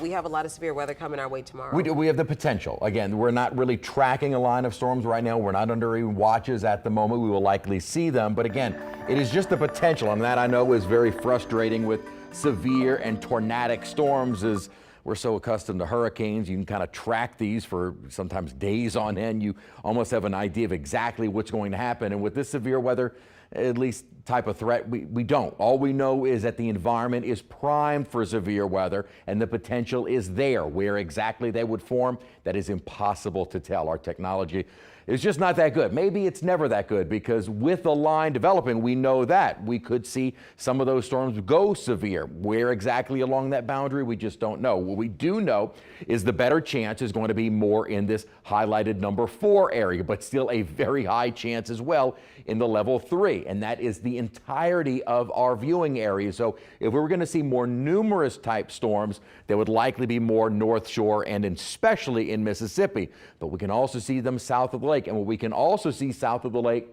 We have a lot of severe weather coming our way tomorrow. We do. We have the potential. Again, we're not really tracking a line of storms right now. We're not under any watches at the moment. We will likely see them. But again, it is just the potential. And that I know is very frustrating with severe and tornadic storms. As we're so accustomed to hurricanes, you can kind of track these for sometimes days on end. You almost have an idea of exactly what's going to happen. And with this severe weather, at least type of threat, we don't. All we know is that the environment is primed for severe weather and the potential is there. Where exactly they would form, that is impossible to tell. Our technology is just not that good. Maybe it's never that good, because with the line developing, we know that we could see some of those storms go severe. Where exactly along that boundary, we just don't know. What we do know is the better chance is going to be more in this highlighted number 4 area, but still a very high chance as well in the level 3, and that is the entirety of our viewing area. So if we were going to see more numerous type storms, there would likely be more North Shore and especially in Mississippi, but we can also see them south of the lake. And what we can also see south of the lake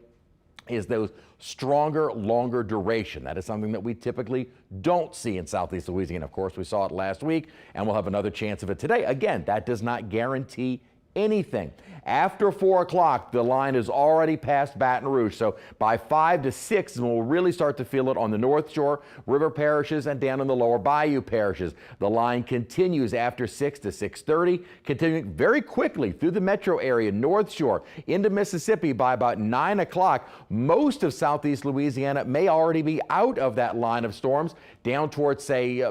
is those stronger, longer duration. That is something that we typically don't see in southeast Louisiana. Of course, we saw it last week, and we'll have another chance of it today. Again, that does not guarantee anything. After 4 o'clock, the line is already past Baton Rouge. So by 5 to 6, we'll really start to feel it on the North Shore, river parishes, and down in the lower bayou parishes. The line continues after 6 to 6:30, continuing very quickly through the metro area, North Shore, into Mississippi. By about 9 o'clock, most of southeast Louisiana may already be out of that line of storms, down towards, say,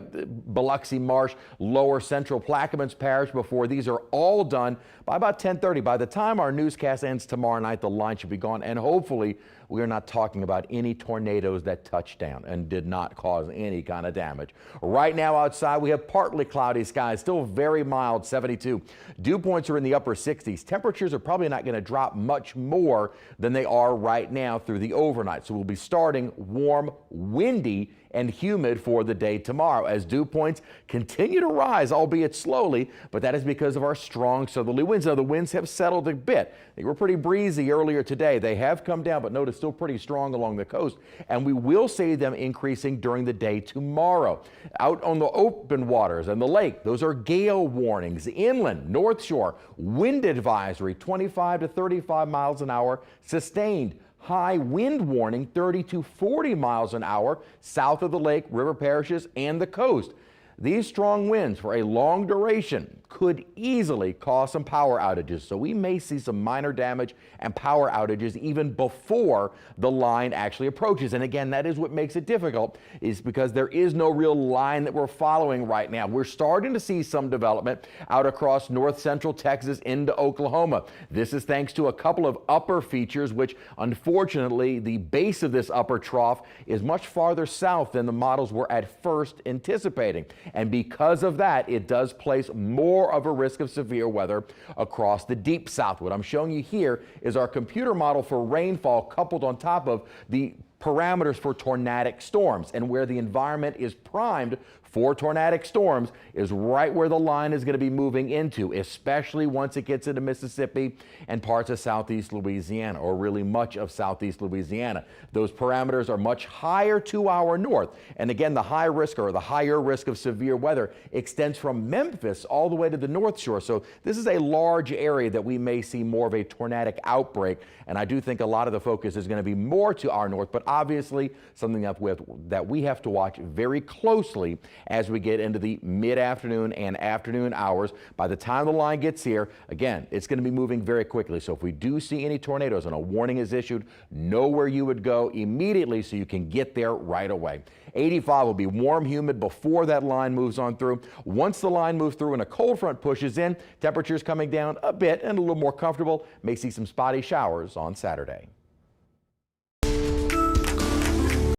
Biloxi Marsh, lower central Plaquemines Parish, before these are all done by about 10:30. By the time our newscast ends tomorrow night, the line should be gone, and hopefully we are not talking about any tornadoes that touched down and did not cause any kind of damage. Right now outside, we have partly cloudy skies, still very mild, 72. Dew points are in the upper 60s. Temperatures are probably not going to drop much more than they are right now through the overnight. So we'll be starting warm, windy, and humid for the day tomorrow as dew points continue to rise, albeit slowly, but that is because of our strong southerly winds. Now, the winds have settled a bit. They were pretty breezy earlier today. They have come down, but notice still pretty strong along the coast, and we will see them increasing during the day tomorrow. Out on the open waters and the lake, those are gale warnings. Inland, North Shore, wind advisory, 25 to 35 miles an hour sustained. High wind warning, 30 to 40 miles an hour south of the lake, river parishes, and the coast. These strong winds for a long duration could easily cause some power outages, so we may see some minor damage and power outages even before the line actually approaches. And again, that is what makes it difficult, is because there is no real line that we're following right now. We're starting to see some development out across north central Texas into Oklahoma. This is thanks to a couple of upper features, which unfortunately the base of this upper trough is much farther south than the models were at first anticipating. And because of that, it does place more of a risk of severe weather across the deep south. What I'm showing you here is our computer model for rainfall coupled on top of the parameters for tornadic storms, and where the environment is primed for tornadic storms is right where the line is going to be moving into, especially once it gets into Mississippi and parts of southeast Louisiana, or really much of southeast Louisiana. Those parameters are much higher to our north, and again, the high risk or the higher risk of severe weather extends from Memphis all the way to the North Shore. So this is a large area that we may see more of a tornadic outbreak, and I do think a lot of the focus is going to be more to our north, but obviously something that we have to watch very closely as we get into the mid-afternoon and afternoon hours. By the time the line gets here, again, it's going to be moving very quickly. So if we do see any tornadoes and a warning is issued, know where you would go immediately so you can get there right away. 85 will be warm, humid before that line moves on through. Once the line moves through and a cold front pushes in, temperatures coming down a bit and a little more comfortable. May see some spotty showers on Saturday.